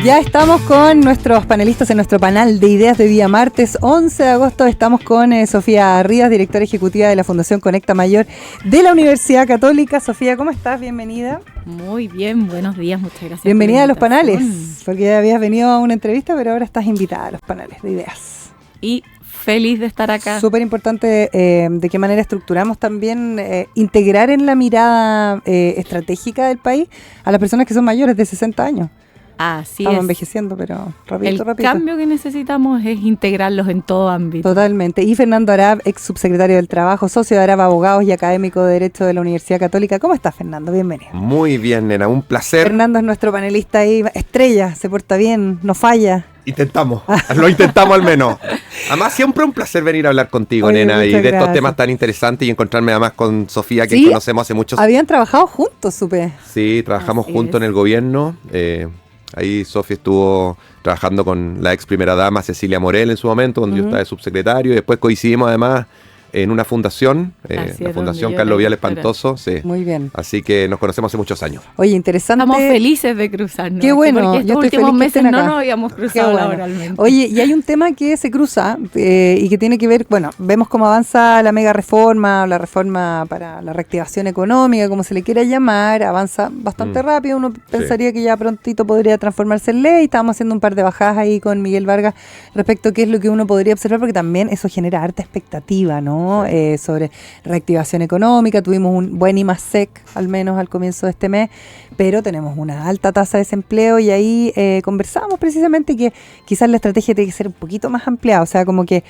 Ya estamos con nuestros panelistas en nuestro panel de ideas de día martes 11 de agosto. Estamos con Sofía Rías, directora ejecutiva de la Fundación Conecta Mayor de la Universidad Católica. Sofía, ¿cómo estás? Bienvenida. Muy bien, buenos días, muchas gracias. Bienvenida a los panales, porque ya habías venido a una entrevista, pero ahora estás invitada a los panales de ideas. Y feliz de estar acá. Súper importante de qué manera estructuramos también integrar en la mirada estratégica del país a las personas que son mayores de 60 años. Así Estamos es. envejeciendo, pero rapidito. El cambio que necesitamos es integrarlos en todo ámbito. Totalmente. Y Fernando Arab, ex subsecretario del Trabajo, socio de Arab Abogados y académico de Derecho de la Universidad Católica. ¿Cómo estás, Fernando? Bienvenido. Muy bien, nena, un placer. Fernando es nuestro panelista ahí, estrella, se porta bien, no falla. Intentamos, lo intentamos al menos. Además, siempre un placer venir a hablar contigo, Oye, nena, y de gracias. estos temas tan interesantes y encontrarme además con Sofía, que ¿Sí? conocemos hace muchos años. Habían trabajado juntos, supe. Sí, trabajamos Así juntos es. en el gobierno. Ahí Sofía estuvo trabajando con la ex primera dama Cecilia Morel en su momento, donde yo estaba de subsecretario, y después coincidimos además en una fundación, la es, Fundación donde yo Carlos era Vial directora. Espantoso. Sí. Muy bien. Así que nos conocemos hace muchos años. Oye, interesante. Estamos felices de cruzarnos. Qué bueno, Porque yo estos estoy últimos feliz que meses estén no acá. nos habíamos Qué cruzado bueno. laboralmente. Oye, y hay un tema que se cruza y que tiene que ver, bueno, vemos cómo avanza la mega reforma, la reforma para la reactivación económica, como se le quiera llamar, avanza bastante rápido. Uno pensaría que ya prontito podría transformarse en ley. Estábamos haciendo un par de bajadas ahí con Miguel Vargas respecto a qué es lo que uno podría observar, porque también eso genera harta expectativa, ¿no? Sobre reactivación económica. Tuvimos un buen IMASEC, al menos al comienzo de este mes, pero tenemos una alta tasa de desempleo y ahí conversamos precisamente que quizás la estrategia tiene que ser un poquito más ampliada, o sea, como que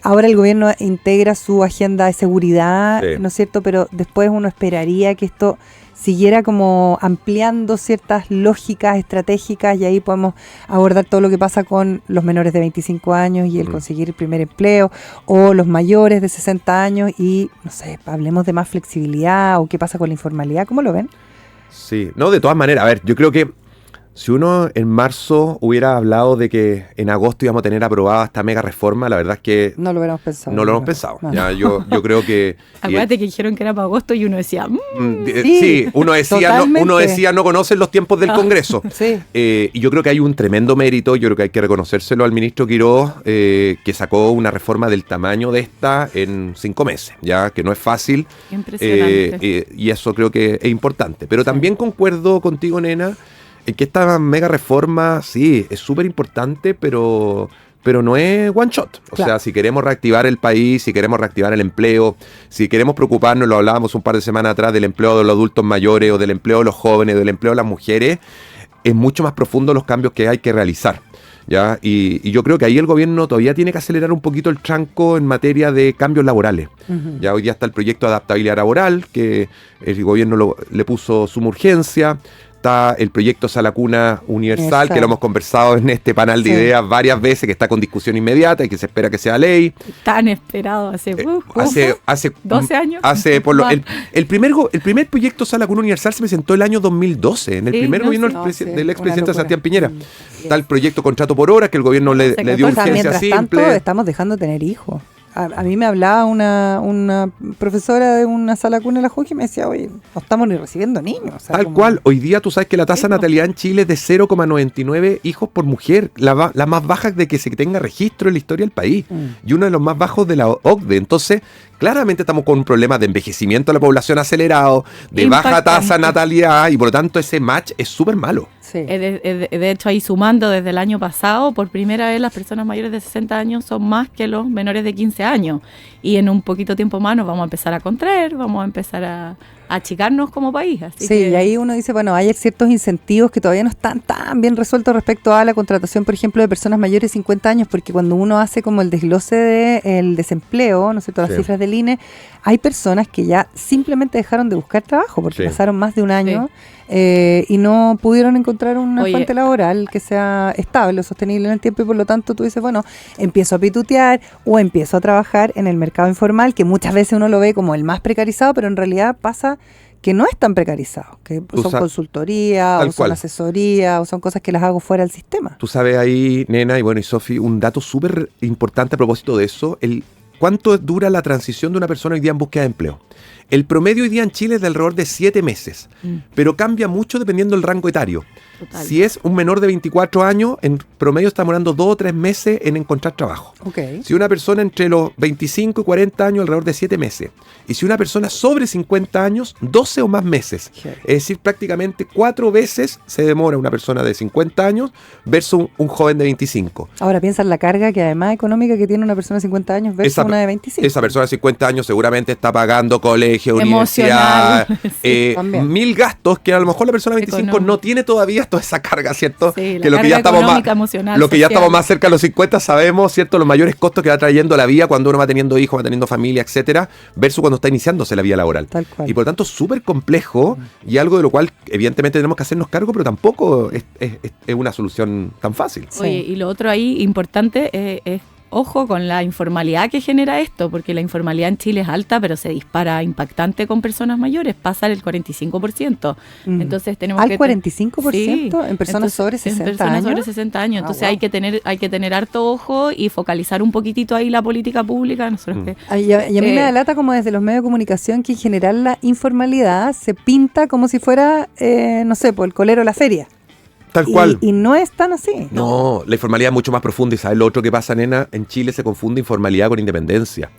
ahora el gobierno integra su agenda de seguridad, Sí. ¿no es cierto? Pero después uno esperaría que esto siguiera como ampliando ciertas lógicas estratégicas y ahí podemos abordar todo lo que pasa con los menores de 25 años y el conseguir el primer empleo, o los mayores de 60 años y, no sé, hablemos de más flexibilidad o qué pasa con la informalidad. ¿Cómo lo ven? Sí, no, de todas maneras, a ver, yo creo que si uno en marzo hubiera hablado de que en agosto íbamos a tener aprobada esta mega reforma, la verdad es que No lo hubiéramos pensado. no lo hemos pensado. No. Ya, yo creo que... Acuérdate que dijeron que era para agosto y uno decía, Sí, sí, uno totalmente. decía no conocen los tiempos del Congreso. Sí. Y yo creo que hay un tremendo mérito, yo creo que hay que reconocérselo al ministro Quiroz, que sacó una reforma del tamaño de esta en 5 meses, ya que no es fácil. impresionante. Y eso creo que es importante. Pero también concuerdo contigo, nena, en que esta mega reforma, sí, es súper importante, pero no es one shot. O Claro. sea, si queremos reactivar el país, si queremos reactivar el empleo, si queremos preocuparnos, lo hablábamos un par de semanas atrás, del empleo de los adultos mayores o del empleo de los jóvenes, del empleo de las mujeres, es mucho más profundo los cambios que hay que realizar. ¿Ya? Y yo creo que ahí el gobierno todavía tiene que acelerar un poquito el tranco en materia de cambios laborales. Ya hoy día está el proyecto de adaptabilidad laboral, que el gobierno le puso suma urgencia. Está el proyecto Sala Cuna Universal, que lo hemos conversado en este panel de ideas varias veces, que está con discusión inmediata y que se espera que sea ley. Tan esperado hace 12 años. El primer proyecto Sala Cuna Universal se presentó el año 2012, en el primer gobierno del expresidente Sebastián Piñera. Está el proyecto Contrato por Hora, que el gobierno le dio O sea, urgencia mientras tanto, simple. estamos dejando de tener hijos. A mí me hablaba una profesora de una sala cuna de la JUG y me decía, oye, no estamos ni recibiendo niños. O sea, Tal cual, hoy día tú sabes que la tasa de natalidad en Chile es de 0,99 hijos por mujer, la más baja de que se tenga registro en la historia del país, y uno de los más bajos de la OCDE. Entonces, claramente estamos con un problema de envejecimiento de la población acelerado, de baja tasa de natalidad, y por lo tanto ese match es súper malo. Sí. De hecho, ahí sumando desde el año pasado, por primera vez las personas mayores de 60 años son más que los menores de 15 años. Y en un poquito tiempo más nos vamos a empezar a contraer, vamos a empezar a achicarnos como país. Así Sí, y ahí uno dice, bueno, hay ciertos incentivos que todavía no están tan bien resueltos respecto a la contratación, por ejemplo, de personas mayores de 50 años, porque cuando uno hace como el desglose del desempleo, ¿no es cierto?, las cifras del INE, hay personas que ya simplemente dejaron de buscar trabajo porque pasaron más de un año y no pudieron encontrar una fuente laboral que sea estable o sostenible en el tiempo, y por lo tanto tú dices, bueno, empiezo a pitutear o empiezo a trabajar en el mercado informal, que muchas veces uno lo ve como el más precarizado, pero en realidad pasa que no es tan precarizado, que son consultoría o son asesoría o son cosas que las hago fuera del sistema. Tú sabes ahí, nena, y bueno, y Sofi, un dato súper importante a propósito de eso, ¿cuánto dura la transición de una persona hoy día en búsqueda de empleo? El promedio hoy día en Chile es de alrededor de 7 meses, pero cambia mucho dependiendo del rango etario. Total. Si es un menor de 24 años, en promedio está demorando 2 o 3 meses en encontrar trabajo. Ok. Si una persona entre los 25 y 40 años, alrededor de 7 meses. Y si una persona sobre 50 años, 12 o más meses. Ok. Es decir, prácticamente 4 veces se demora una persona de 50 años versus un joven de 25. Ahora piensa en la carga que además económica que tiene una persona de 50 años versus una de 25. Esa persona de 50 años seguramente está pagando colegio, Emocional. universidad, Sí, también. 1000 gastos que a lo mejor la persona de 25 Económico. no tiene todavía toda esa carga, ¿cierto? Sí, la que lo que carga ya estamos más, económica, emocional, lo que ya social. estamos más cerca de los 50 sabemos, ¿cierto? Los mayores costos que va trayendo la vida cuando uno va teniendo hijos, va teniendo familia, etcétera, versus cuando está iniciándose la vida laboral. Tal cual. Y por lo tanto súper complejo y algo de lo cual evidentemente tenemos que hacernos cargo, pero tampoco es una solución tan fácil. Sí. Oye, y lo otro ahí importante es ojo con la informalidad que genera esto, porque la informalidad en Chile es alta, pero se dispara impactante con personas mayores, pasa el 45%. Mm. Entonces tenemos ¿Al que 45% en personas sobre 60 en personas años? sobre 60 años. Entonces wow. hay que tener harto ojo y focalizar un poquitito ahí la política pública. Nosotros que Y a mí me da lata como desde los medios de comunicación que en general la informalidad se pinta como si fuera, no sé, por el colero de la feria. Tal cual. Y no es tan así. No, la informalidad es mucho más profunda. Y ¿sabes lo otro que pasa, nena? En Chile se confunde informalidad con independencia.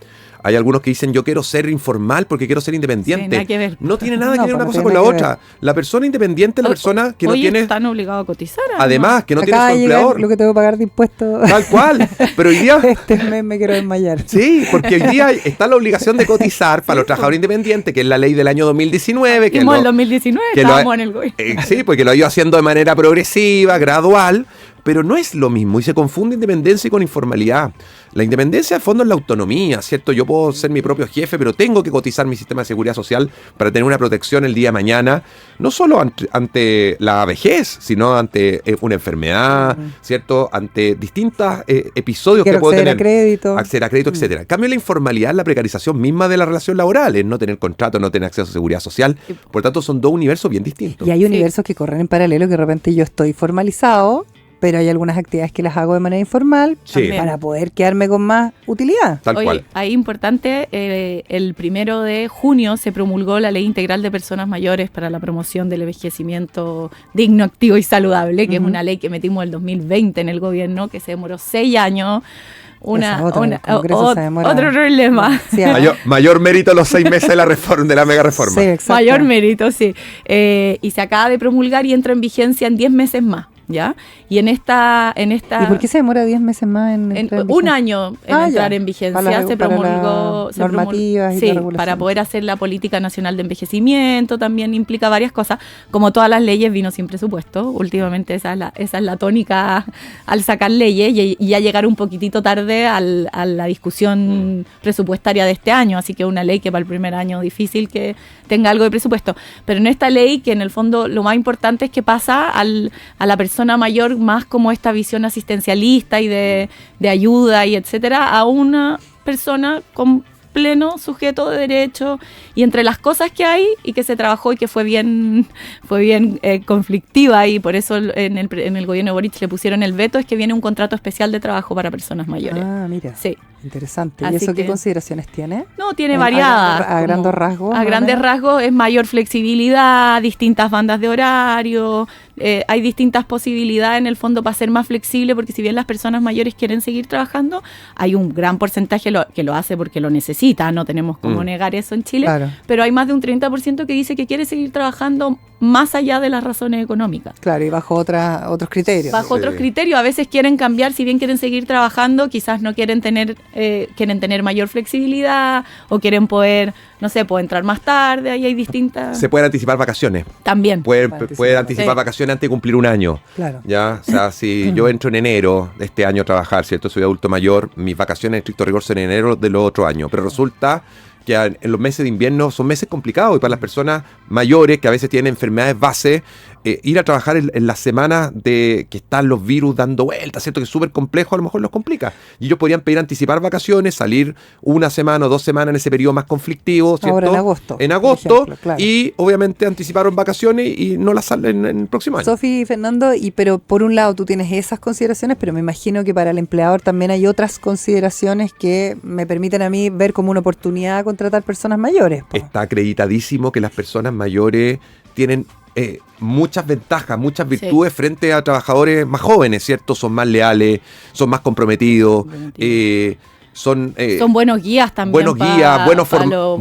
Hay algunos que dicen, yo quiero ser informal porque quiero ser independiente. Sí, nada que ver. No tiene nada No, que ver una no cosa tiene con la nada que otra. La persona independiente es la persona que no hoy tiene... están obligados a cotizar. Además, que no tiene Acaba su de llegar empleador. lo que tengo que pagar de impuestos. Tal cual. Pero hoy día... Este mes me quiero desmayar. Sí, porque hoy día está la obligación de cotizar para los trabajadores independientes, que es la ley del año 2019. Que Hicimos lo- el 2019, que lo estábamos ha- en el gobierno. Sí, porque lo ha ido haciendo de manera progresiva, gradual, pero no es lo mismo y se confunde independencia con informalidad. La independencia, de fondo, es la autonomía, ¿cierto? Yo puedo ser mi propio jefe, pero tengo que cotizar mi sistema de seguridad social para tener una protección el día de mañana, no solo ante la vejez, sino ante una enfermedad, ¿cierto? Ante distintos episodios que Quiero puedo acceder tener. a crédito. Acceder a crédito, etcétera. En cambio, la informalidad es la precarización misma de la relación laboral, es no tener contrato, no tener acceso a seguridad social. Por tanto, son dos universos bien distintos. Y hay Sí. universos que corren en paralelo, que de repente yo estoy formalizado, pero hay algunas actividades que las hago de manera informal Sí. para poder quedarme con más utilidad. Tal Oye, cual. ahí importante, el 1 de junio se promulgó la Ley Integral de Personas Mayores para la promoción del envejecimiento digno, activo y saludable, que es una ley que metimos el 2020 en el gobierno, que se demoró 6 años. Esa otra, el Congreso se demora Otro problema. Sí, Mayor mérito los 6 meses de la reforma, de la mega reforma. sí, exacto. Mayor mérito, sí. Y se acaba de promulgar y entra en vigencia en 10 meses más, ¿ya? Y en esta ¿Y por qué se demora 10 meses más en entrar en un vigencia? año en Ah, entrar ya. en vigencia Para se para promulgó las normativas y sí, la regulación. para poder hacer la política nacional de envejecimiento también implica varias cosas. Como todas las leyes vino sin presupuesto. Últimamente esa es la tónica al sacar leyes y ya llegar un poquitito tarde a la discusión presupuestaria de este año. Así que una ley que para el primer año difícil que tenga algo de presupuesto. Pero en esta ley, que en el fondo lo más importante es que pasa a la persona mayor más como esta visión asistencialista y de ayuda y etcétera, a una persona con pleno sujeto de derecho, y entre las cosas que hay y que se trabajó y que fue bien conflictiva, y por eso en el gobierno de Boric le pusieron el veto, es que viene un contrato especial de trabajo para personas mayores. Ah, mira. Sí. Interesante. Así ¿Y eso qué que- consideraciones tiene? No, tiene A variadas. grandes- a grandes como- rasgos, A más o grandes menos. rasgos es mayor flexibilidad, distintas bandas de horario, hay distintas posibilidades en el fondo para ser más flexible, porque si bien las personas mayores quieren seguir trabajando, hay un gran porcentaje que lo hace porque lo necesita, no tenemos cómo negar eso en Chile, Claro. pero hay más de un 30% que dice que quiere seguir trabajando más allá de las razones económicas. Claro, y bajo otros criterios. Bajo Sí. otros criterios, a veces quieren cambiar, si bien quieren seguir trabajando, quizás no quieren tener mayor flexibilidad, o quieren poder, no sé, entrar más tarde, ahí hay distintas... Se pueden anticipar vacaciones. También. Pueden Anticipar. anticipar Sí. vacaciones antes de cumplir un año. Claro. Ya, o sea, si yo entro en enero de este año a trabajar, ¿cierto? Soy adulto mayor, mis vacaciones en estricto rigor son en enero del otro año. Pero resulta que en los meses de invierno son meses complicados, y para las personas mayores que a veces tienen enfermedades base, ir a trabajar en las semanas de que están los virus dando vueltas, ¿cierto? Que es súper complejo, a lo mejor los complica. Y ellos podrían pedir anticipar vacaciones, salir una semana o 2 semanas en ese periodo más conflictivo, ¿cierto? Ahora en agosto, En por agosto, ejemplo, claro. y obviamente anticiparon vacaciones y no las salen en el próximo año. Sofi y Fernando, pero por un lado tú tienes esas consideraciones, pero me imagino que para el empleador también hay otras consideraciones que me permiten a mí ver como una oportunidad contratar personas mayores. Po. Está acreditadísimo que las personas mayores tienen muchas ventajas, muchas virtudes frente a trabajadores más jóvenes, ¿cierto? Son más leales, son más comprometidos, son buenos guías también. Buenos guías, buenos formadores.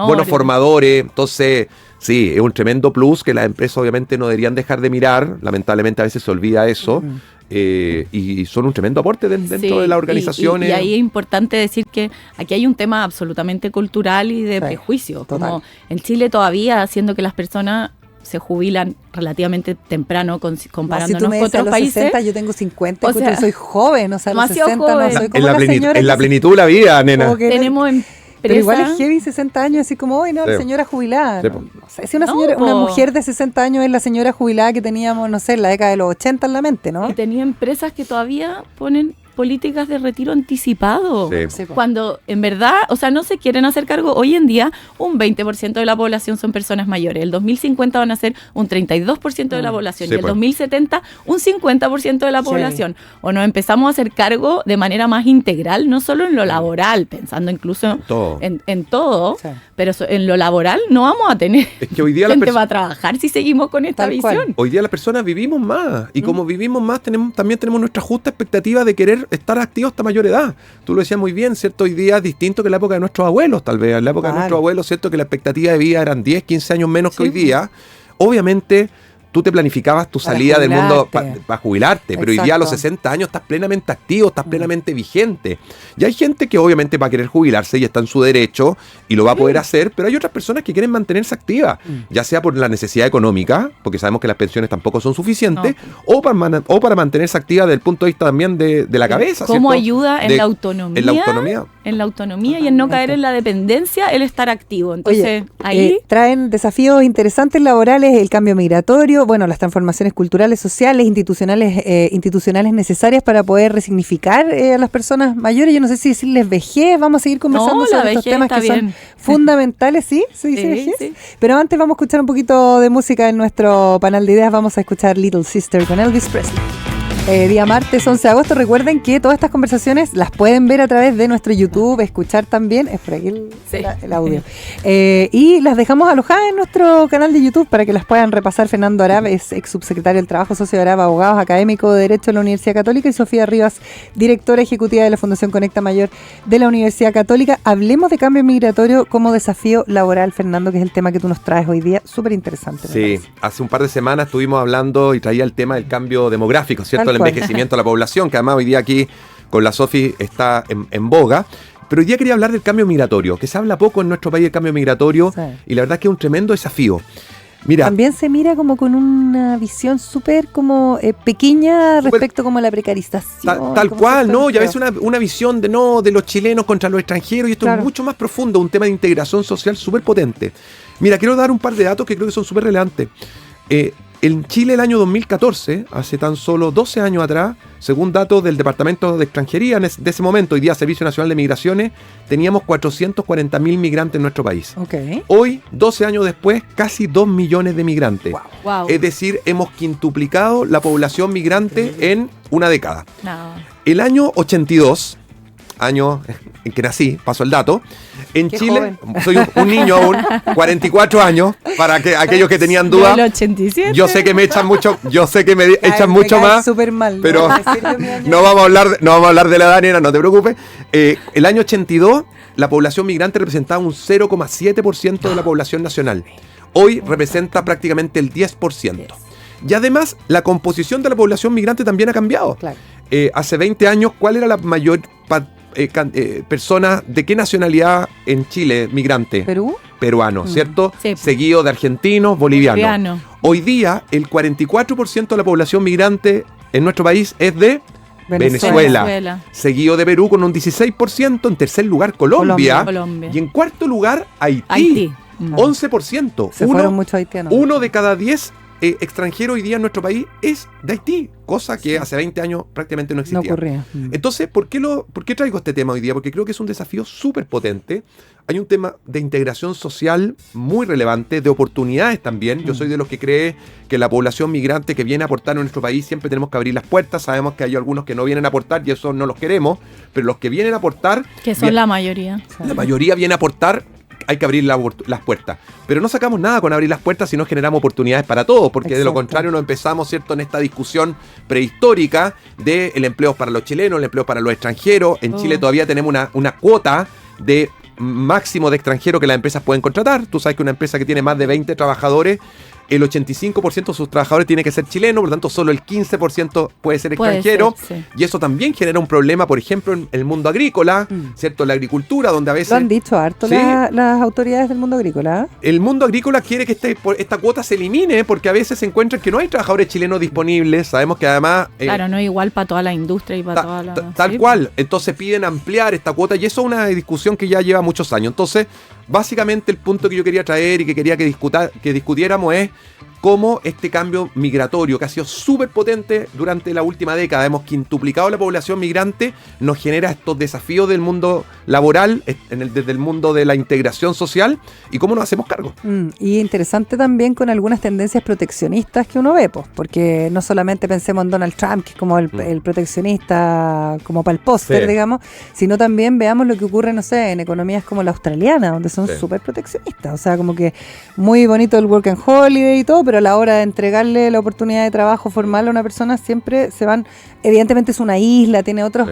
Buenos formadores. Entonces, sí, es un tremendo plus que las empresas obviamente no deberían dejar de mirar. Lamentablemente a veces se olvida eso. Y son un tremendo aporte dentro de las organizaciones. Y ahí es importante decir que aquí hay un tema absolutamente cultural y de prejuicio. Total. Como en Chile todavía, haciendo que las personas se jubilan relativamente temprano comparándonos si tú me con dices otros a los países. 60, yo tengo 50, o sea, yo soy joven, o sea, a los demasiado 60 no joven. soy como la señora. En la plenitud de la vida, nena. Como que Tenemos empresas. pero igual es heavy 60 años, así como hoy, ¿no? La señora jubilada. Sí, No sé, si una mujer de 60 años es la señora jubilada que teníamos, no sé, en la década de los 80 en la mente, ¿no? Y tenía empresas que todavía ponen políticas de retiro anticipado. Sí. Cuando en verdad, o sea, no se quieren hacer cargo. Hoy en día, un 20% de la población son personas mayores. El 2050 van a ser un 32% de la población. Sí, y el 2070, un 50% de la población. O nos empezamos a hacer cargo de manera más integral, no solo en lo laboral, pensando incluso en todo, pero en lo laboral no vamos a tener es que hoy día gente va a trabajar si seguimos con esta visión. Hoy día las personas vivimos más. Y como vivimos más, también tenemos nuestra justa expectativa de querer estar activos hasta mayor edad. Tú lo decías muy bien, ¿cierto? Hoy día es distinto que en la época de nuestros abuelos, tal vez. En la época de nuestros abuelos, ¿cierto? Que la expectativa de vida eran 10, 15 años menos que hoy día. Obviamente, tú te planificabas tu salida del mundo para jubilarte, pero hoy día a los 60 años estás plenamente activo, estás plenamente vigente. Y hay gente que obviamente va a querer jubilarse y está en su derecho y lo va a poder hacer, pero hay otras personas que quieren mantenerse activas, ya sea por la necesidad económica, porque sabemos que las pensiones tampoco son suficientes, o para mantenerse activa desde el punto de vista también de la cabeza. ¿Cómo ¿cierto? ayuda en la autonomía? En la autonomía. En la autonomía y en no caer en la dependencia, el estar activo. Entonces, ahí traen desafíos interesantes laborales, el cambio migratorio, bueno, las transformaciones culturales, sociales, institucionales necesarias para poder resignificar a las personas mayores. Yo no sé si decirles vejez, vamos a seguir conversando sobre estos temas que son fundamentales, ¿sí? ¿Se dice vejez? Sí. Pero antes vamos a escuchar un poquito de música en nuestro panel de ideas. Vamos a escuchar Little Sister con Elvis Presley. Día martes 11 de agosto. Recuerden que todas estas conversaciones las pueden ver a través de nuestro YouTube, escuchar también, es por aquí el audio. Y las dejamos alojadas en nuestro canal de YouTube para que las puedan repasar. Fernando Arab es ex subsecretario del Trabajo, socio de Arab Abogados, académico de Derecho de la Universidad Católica, y Sofía Rivas, directora ejecutiva de la Fundación Conecta Mayor de la Universidad Católica. Hablemos de cambio migratorio como desafío laboral, Fernando, que es el tema que tú nos traes hoy día, súper interesante. Sí, hace un par de semanas estuvimos hablando y traía el tema del cambio demográfico, ¿cierto? El envejecimiento de la población, que además hoy día aquí con la Sofi está en boga. Pero hoy día quería hablar del cambio migratorio, que se habla poco en nuestro país del cambio migratorio, y la verdad es que es un tremendo desafío. Mira, también se mira como con una visión súper como pequeña respecto como a la precarización. Tal cual, ¿no? Ya ves una visión de los chilenos contra los extranjeros, y esto es mucho más profundo, un tema de integración social súper potente. Mira, quiero dar un par de datos que creo que son súper relevantes. En Chile, el año 2014, hace tan solo 12 años atrás, según datos del Departamento de Extranjería de ese momento, hoy día Servicio Nacional de Migraciones, teníamos 440.000 migrantes en nuestro país. Hoy, 12 años después, casi 2 millones de migrantes. Wow. Es decir, hemos quintuplicado la población migrante en una década. El año 82... año en que nací, paso el dato. En Qué Chile, joven. soy un niño aún, 44 años, para que aquellos que tenían duda. Del 87. Yo sé que me echan mucho, echan mucho más, súper mal, pero no vamos a hablar de la edad, nena, no te preocupes. El año 82, la población migrante representaba un 0,7% de la población nacional. Hoy representa prácticamente el 10%. Y además, la composición de la población migrante también ha cambiado. Claro. Hace 20 años, ¿cuál era la mayor persona de qué nacionalidad en Chile migrante? ¿Perú? Peruano, ¿cierto? Sí. Seguido de argentinos, bolivianos. Hoy día, el 44% de la población migrante en nuestro país es de Venezuela. Seguido de Perú con un 16%. En tercer lugar, Colombia. Y en cuarto lugar, Haití. 11%. Se fueron muchos haitianos. 1 de cada 10 extranjeros hoy día en nuestro país es de Haití, cosa que hace 20 años prácticamente no existía. No ocurría. Entonces, ¿por qué traigo este tema hoy día? Porque creo que es un desafío súper potente. Hay un tema de integración social muy relevante, de oportunidades también. Yo soy de los que cree que la población migrante que viene a aportar en nuestro país siempre tenemos que abrir las puertas. Sabemos que hay algunos que no vienen a aportar y eso no los queremos, pero los que vienen a aportar... Que son la mayoría. La mayoría viene a aportar hay que abrir las puertas. Pero no sacamos nada con abrir las puertas si no generamos oportunidades para todos, porque de lo contrario no empezamos, ¿cierto?, en esta discusión prehistórica del empleo para los chilenos, el empleo para los extranjeros. En Chile todavía tenemos una cuota de máximo de extranjeros que las empresas pueden contratar. Tú sabes que una empresa que tiene más de 20 trabajadores, el 85% de sus trabajadores tiene que ser chileno, por lo tanto solo el 15% puede ser extranjero, y eso también genera un problema, por ejemplo, en el mundo agrícola, ¿cierto? La agricultura, donde a veces... Lo han dicho harto las autoridades del mundo agrícola. El mundo agrícola quiere que esta cuota se elimine, porque a veces se encuentran que no hay trabajadores chilenos disponibles. Sabemos que además... claro, no es igual para toda la industria y para toda la... Tal cual. Entonces piden ampliar esta cuota, y eso es una discusión que ya lleva muchos años. Entonces, básicamente el punto que yo quería traer y que quería que discutiéramos es cómo este cambio migratorio, que ha sido súper potente durante la última década, hemos quintuplicado la población migrante, nos genera estos desafíos del mundo laboral, desde el mundo de la integración social, y cómo nos hacemos cargo. Y interesante también con algunas tendencias proteccionistas que uno ve, pues, porque no solamente pensemos en Donald Trump, que es como el proteccionista, como para el póster, digamos, sino también veamos lo que ocurre, no sé, en economías como la australiana, donde son súper proteccionistas. O sea, como que muy bonito el work and holiday y todo, pero a la hora de entregarle la oportunidad de trabajo formal a una persona siempre se van, evidentemente es una isla, tiene otros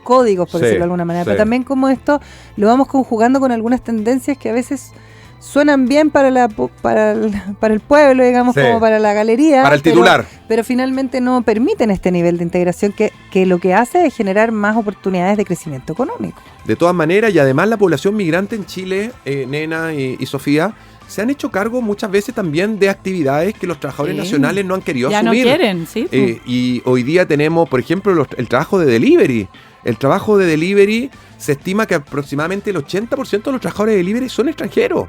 códigos, por decirlo de alguna manera, pero también como esto lo vamos conjugando con algunas tendencias que a veces suenan bien para el pueblo, digamos, como para la galería, para el titular, pero finalmente no permiten este nivel de integración que lo que hace es generar más oportunidades de crecimiento económico. De todas maneras, y además la población migrante en Chile, Nena y Sofía, se han hecho cargo muchas veces también de actividades que los trabajadores nacionales no han querido asumir. Ya no quieren, sí. Y hoy día tenemos, por ejemplo, el trabajo de delivery. El trabajo de delivery se estima que aproximadamente el 80% de los trabajadores de delivery son extranjeros.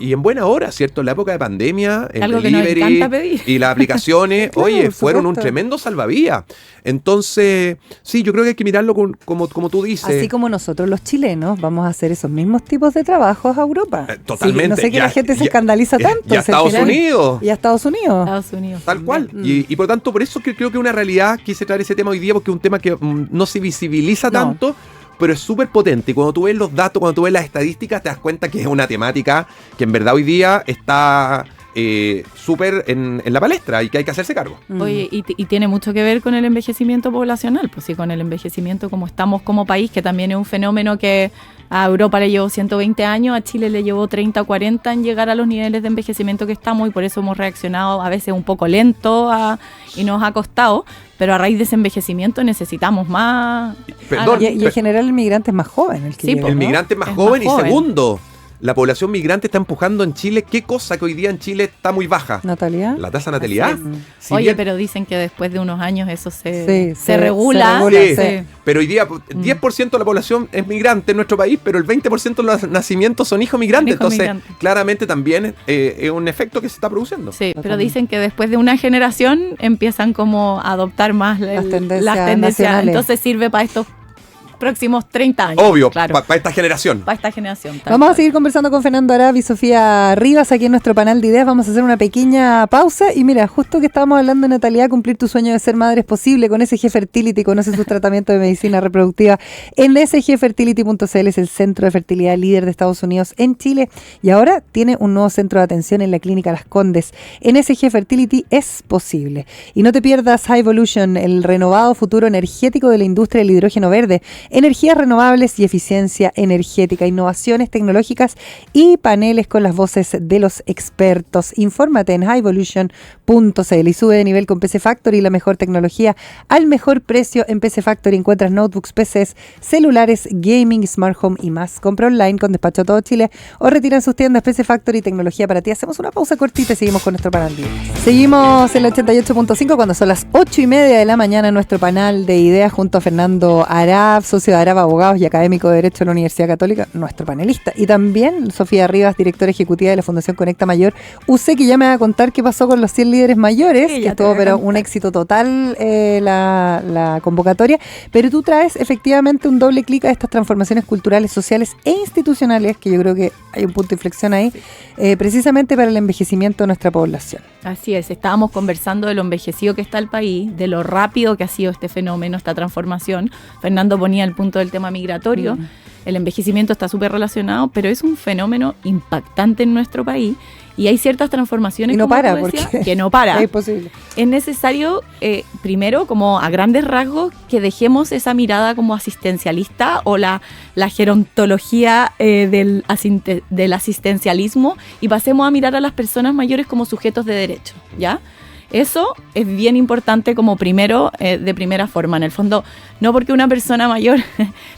Y en buena hora, ¿cierto? En la época de pandemia, el algo delivery y las aplicaciones, claro, fueron un tremendo salvavidas. Entonces, sí, yo creo que hay que mirarlo como tú dices. Así como nosotros los chilenos vamos a hacer esos mismos tipos de trabajos a Europa. Totalmente. Sí, no sé que la gente se escandaliza tanto. Y a Estados Unidos. Y a Estados Unidos. Tal cual. Y por lo tanto, por eso que creo que una realidad, quise traer ese tema hoy día, porque es un tema que no se visibiliza tanto, pero es súper potente. Y cuando tú ves los datos, cuando tú ves las estadísticas, te das cuenta que es una temática que en verdad hoy día está súper en la palestra y que hay que hacerse cargo. Oye, y tiene mucho que ver con el envejecimiento poblacional, pues sí, con el envejecimiento como estamos como país, que también es un fenómeno que a Europa le llevó 120 años, a Chile le llevó 30 o 40 en llegar a los niveles de envejecimiento que estamos, y por eso hemos reaccionado a veces un poco lento y nos ha costado, pero a raíz de ese envejecimiento necesitamos más... Y en general el migrante es más joven. El migrante es más joven y segundo, la población migrante está empujando en Chile. ¿Qué cosa que hoy día en Chile está muy baja? ¿Natalidad? La tasa de natalidad. Oye, pero dicen que después de unos años eso se regula. Pero hoy día 10% de la población es migrante en nuestro país, pero el 20% de los nacimientos son hijos migrantes. Entonces, claramente también es un efecto que se está produciendo. Sí, pero dicen que después de una generación empiezan como a adoptar más las tendencias. Entonces sirve para estos próximos 30 años. Obvio, claro. Para esta generación. Para esta generación. Vamos a seguir conversando con Fernando Arap y Sofía Rivas aquí en nuestro panel de ideas. Vamos a hacer una pequeña pausa. Y mira, justo que estábamos hablando de natalidad, cumplir tu sueño de ser madre es posible con SG Fertility. Conoce sus tratamientos de medicina reproductiva en sgfertility.cl. Es el centro de fertilidad líder de Estados Unidos en Chile. Y ahora tiene un nuevo centro de atención en la Clínica Las Condes. En SG Fertility es posible. Y no te pierdas High Evolution, el renovado futuro energético de la industria del hidrógeno verde. Energías renovables y eficiencia energética, innovaciones tecnológicas y paneles con las voces de los expertos. Infórmate en highevolution.cl y sube de nivel con PC Factory, la mejor tecnología al mejor precio. En PC Factory encuentras notebooks, PCs, celulares, gaming, smart home y más. Compra online con despacho a todo Chile o retira en sus tiendas. PC Factory, tecnología para ti. Hacemos una pausa cortita y seguimos con nuestro panel. Seguimos en el 88.5 cuando son las 8:30 de la mañana en nuestro panel de ideas junto a Fernando Arap, socio de Arap Abogados y académico de Derecho de la Universidad Católica, nuestro panelista. Y también Sofía Rivas, directora ejecutiva de la Fundación Conecta Mayor. UC, que ya me va a contar qué pasó con los 100 líderes mayores, que estuvo pero un éxito total la convocatoria. Pero tú traes efectivamente un doble clic a estas transformaciones culturales, sociales e institucionales, que yo creo que hay un punto de inflexión ahí, precisamente para el envejecimiento de nuestra población. Así es, estábamos conversando de lo envejecido que está el país, de lo rápido que ha sido este fenómeno, esta transformación. Fernando ponía el punto del tema migratorio. el envejecimiento está súper relacionado, pero es un fenómeno impactante en nuestro país y hay ciertas transformaciones y no como para, tú decías, porque que no para. Es imposible. Es necesario, primero, como a grandes rasgos, que dejemos esa mirada como asistencialista o la gerontología del asistencialismo y pasemos a mirar a las personas mayores como sujetos de derecho, ¿ya? Eso es bien importante como primero, de primera forma. En el fondo, no porque una persona mayor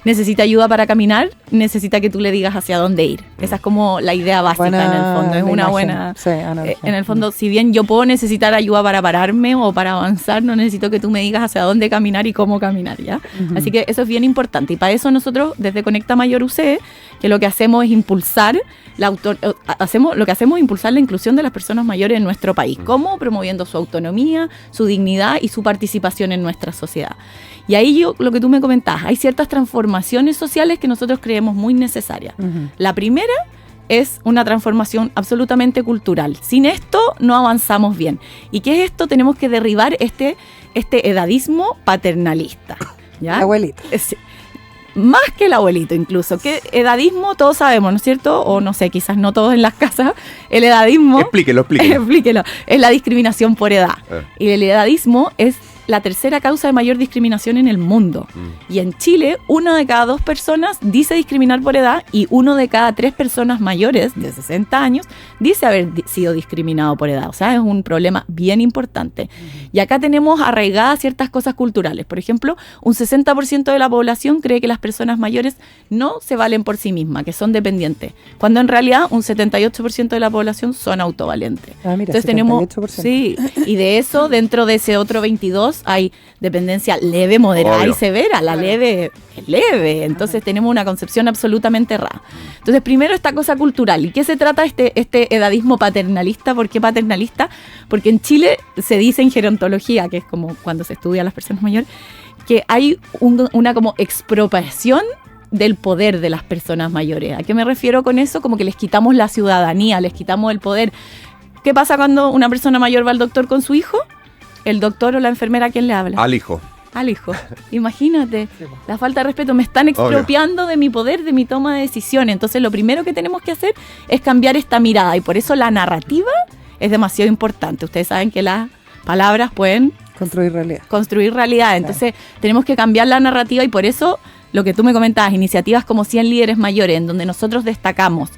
necesita ayuda para caminar, necesita que tú le digas hacia dónde ir. Esa es como la idea básica en el fondo. Es una buena... Sí, en el fondo, si bien yo puedo necesitar ayuda para pararme o para avanzar, no necesito que tú me digas hacia dónde caminar y cómo caminar, ¿ya? Así que eso es bien importante. Y para eso nosotros, desde Conecta Mayor UC, que lo que hacemos es impulsar lo que hacemos es impulsar la inclusión de las personas mayores en nuestro país. ¿Cómo? Promoviendo su autonomía, su dignidad y su participación en nuestra sociedad. Y ahí lo que tú me comentabas, hay ciertas transformaciones sociales que nosotros creemos muy necesarias. La primera es una transformación absolutamente cultural. Sin esto no avanzamos bien. ¿Y qué es esto? Tenemos que derribar este edadismo paternalista, ¿ya? Abuelito. Más que el abuelito incluso, que edadismo todos sabemos, ¿no es cierto? O no sé, quizás no todos en las casas. El edadismo... Explíquelo. Explíquelo. Es la discriminación por edad. Y el edadismo es la tercera causa de mayor discriminación en el mundo. Y en Chile, 1 de cada 2 personas dice discriminar por edad y 1 de cada 3 personas mayores de 60 años dice haber sido discriminado por edad. O sea, es un problema bien importante. Y acá tenemos arraigadas ciertas cosas culturales. Por ejemplo, un 60% de la población cree que las personas mayores no se valen por sí mismas, que son dependientes, cuando en realidad un 78% de la población son autovalentes. Ah, mira, entonces 78%. tenemos, sí, y de eso, dentro de ese otro 22%, hay dependencia leve, moderada y severa. La leve es leve. Entonces tenemos una concepción absolutamente errada. Entonces, primero esta cosa cultural. ¿Y qué se trata este edadismo paternalista? ¿Por qué paternalista? Porque en Chile se dice en gerontología, que es como cuando se estudia a las personas mayores, que hay una como expropiación del poder de las personas mayores. ¿A qué me refiero con eso? Como que les quitamos la ciudadanía, les quitamos el poder. ¿Qué pasa cuando una persona mayor va al doctor con su hijo? El doctor o la enfermera, ¿a quién le habla? Al hijo. Al hijo. Imagínate, la falta de respeto. Me están expropiando de mi poder, de mi toma de decisiones. Entonces, lo primero que tenemos que hacer es cambiar esta mirada. Y por eso la narrativa es demasiado importante. Ustedes saben que las palabras pueden construir realidad. Entonces, tenemos que cambiar la narrativa y por eso, lo que tú me comentabas, iniciativas como 100 líderes mayores, en donde nosotros destacamos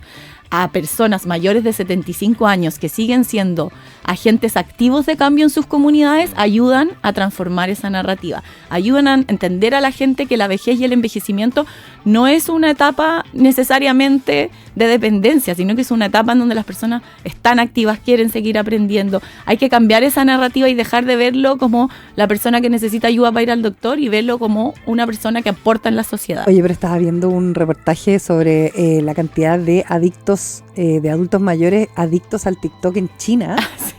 a personas mayores de 75 años que siguen siendo agentes activos de cambio en sus comunidades, ayudan a transformar esa narrativa, ayudan a entender a la gente que la vejez y el envejecimiento no es una etapa necesariamente de dependencia, sino que es una etapa en donde las personas están activas, quieren seguir aprendiendo. Hay que cambiar esa narrativa y dejar de verlo como la persona que necesita ayuda para ir al doctor y verlo como una persona que aporta en la sociedad. Oye, pero estaba viendo un reportaje sobre la cantidad de adictos, de adultos mayores adictos al TikTok en China. Sí.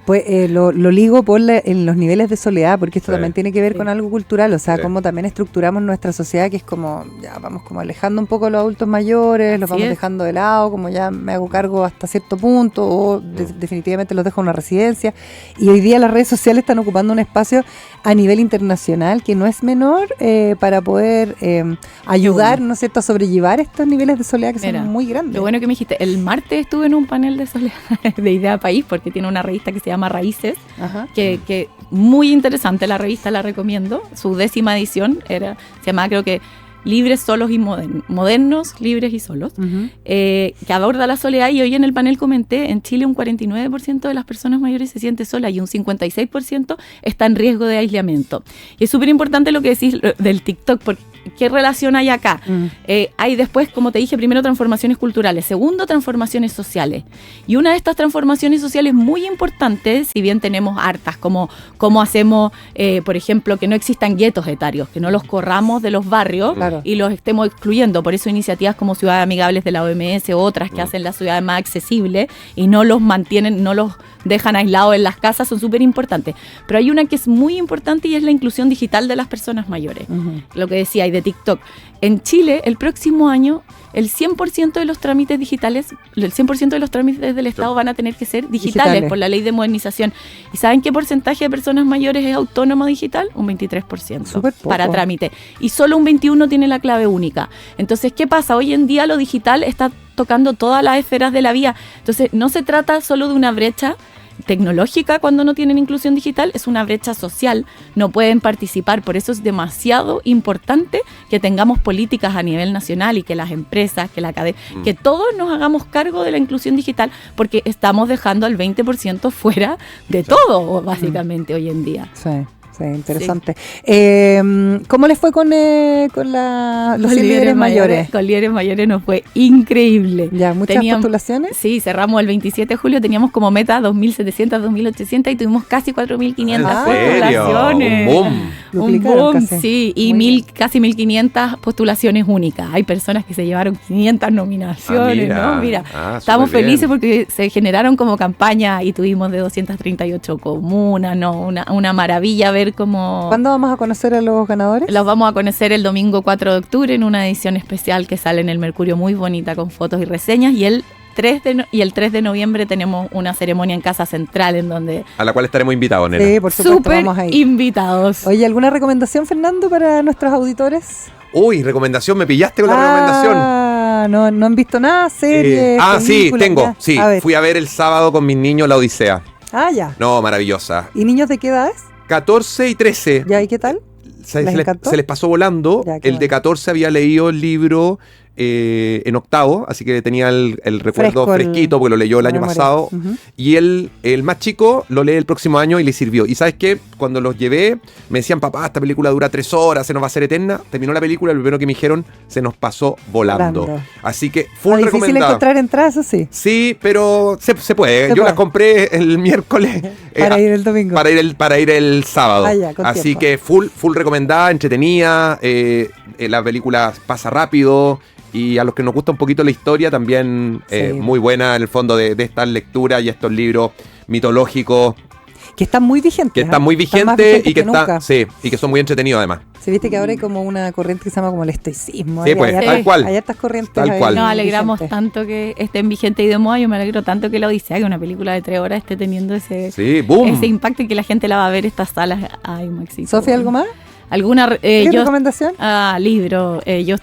Pues lo ligo en los niveles de soledad, porque esto también tiene que ver con algo cultural, o sea, cómo también estructuramos nuestra sociedad, que es como, ya vamos como alejando un poco a los adultos mayores, los vamos dejando de lado, como ya me hago cargo hasta cierto punto, o definitivamente los dejo en una residencia, y hoy día las redes sociales están ocupando un espacio a nivel internacional que no es menor para poder ayudar, ¿no es cierto?, a sobrellevar estos niveles de soledad que son muy grandes. Lo bueno que me dijiste, el martes estuve en un panel de soledad de Idea País, porque tiene una revista que se llama Raíces, que muy interesante la revista, la recomiendo. Su 10ª edición se llamaba, creo que, Libres, Solos y Modernos, Libres y Solos, que aborda la soledad. Y hoy en el panel comenté, en Chile un 49% de las personas mayores se siente sola y un 56% está en riesgo de aislamiento. Y es súper importante lo que decís del TikTok, porque ¿qué relación hay acá? Hay después, como te dije, primero transformaciones culturales, segundo transformaciones sociales. Y una de estas transformaciones sociales muy importantes, si bien tenemos hartas, como cómo hacemos, por ejemplo, que no existan guetos etarios, que no los corramos de los barrios y los estemos excluyendo. Por eso iniciativas como Ciudades Amigables de la OMS o otras que hacen las ciudades más accesibles y no los mantienen, no los dejan aislados en las casas, son súper importantes. Pero hay una que es muy importante y es la inclusión digital de las personas mayores. Lo que decía, y de TikTok. En Chile, el próximo año, el 100% de los trámites digitales, el 100% de los trámites del Estado van a tener que ser digitales por la ley de modernización. ¿Y saben qué porcentaje de personas mayores es autónomo digital? Un 23% para trámite. Y solo un 21% tiene la clave única. Entonces, ¿qué pasa? Hoy en día lo digital está tocando todas las esferas de la vida. Entonces, no se trata solo de una brecha tecnológica cuando no tienen inclusión digital, es una brecha social, no pueden participar, por eso es demasiado importante que tengamos políticas a nivel nacional y que las empresas, que la cadena, que todos nos hagamos cargo de la inclusión digital, porque estamos dejando al 20% fuera de todo, básicamente, hoy en día. Sí. Sí, interesante. ¿Cómo les fue con los líderes mayores? Con líderes mayores nos fue increíble. Ya, ¿muchas postulaciones? Sí, cerramos el 27 de julio, teníamos como meta 2.700, 2.800 y tuvimos casi 4.500 postulaciones. Un boom, casi. Sí, y casi 1.500 postulaciones únicas. Hay personas que se llevaron 500 nominaciones, ¿no? Mira, estamos felices porque se generaron como campaña y tuvimos de 238 comunas, ¿no? Una maravilla ver cómo... ¿Cuándo vamos a conocer a los ganadores? Los vamos a conocer el domingo 4 de octubre en una edición especial que sale en el Mercurio, muy bonita, con fotos y reseñas, y el 3 de noviembre tenemos una ceremonia en Casa Central en donde... A la cual estaremos invitados, nena. Sí, por supuesto, vamos a ir. Invitados. Oye, ¿alguna recomendación, Fernando, para nuestros auditores? Uy, recomendación, me pillaste con la recomendación. No han visto nada, series, sí, tengo. Sí, fui a ver el sábado con mis niños La Odisea. Ya. No, maravillosa. ¿Y niños de qué edades? 14 y 13. ¿Ya? ¿Y qué tal? Se les pasó volando. El de 14 había leído el libro en octavo, así que tenía el recuerdo fresquito porque lo leyó el año pasado. Y el más chico lo lee el próximo año y le sirvió. Y ¿sabes qué? Cuando los llevé, me decían, papá, esta película dura 3 horas, se nos va a hacer eterna. Terminó la película, lo primero que me dijeron, se nos pasó volando. Así que full recomendado. Difícil encontrar entradas, sí. Sí, pero se puede. Yo las compré el miércoles. Para ir el domingo. Para ir el sábado. Así tiempo. Que full recomendada, entretenida. La película pasa rápido. Y a los que nos gusta un poquito la historia, también muy buena en el fondo de estas lecturas y estos libros mitológicos. Que están muy vigentes. Que están muy vigentes y que son muy entretenidos además. Se viste que ahora hay como una corriente que se llama como el estoicismo. Sí, pues, tal cual. Hay estas corrientes. Tal cual. Nos alegramos tanto que estén vigentes y de moda. Yo me alegro tanto que La Odisea, que una película de 3 horas, esté teniendo ese impacto y que la gente la va a ver estas salas IMAX. Sofía, ¿algo más? ¿Alguna recomendación? Libro. Yo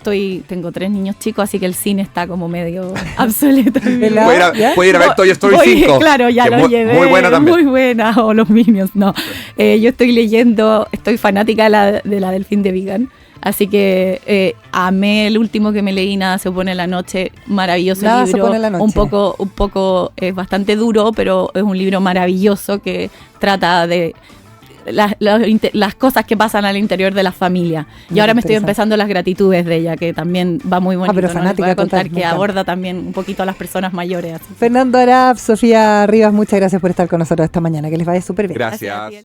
tengo 3 niños chicos, así que el cine está como medio obsoleto. Puede ir a ver Toy Story 5. Claro, ya lo llevé. Muy buena también. Muy buena, o los Minions, no. Yo estoy fanática de la Delfín de Vigan. Así que amé el último que me leí, Nada se opone a la noche, maravilloso Nada libro. Se opone a la noche. Un poco es bastante duro, pero es un libro maravilloso que trata de las cosas que pasan al interior de la familia. Y ahora me estoy empezando Las gratitudes de ella, que también va muy bonito. Pero ¿no? Les voy a contar que aborda también un poquito a las personas mayores. Fernando Arap, Sofía Rivas, muchas gracias por estar con nosotros esta mañana. Que les vaya súper bien. Gracias.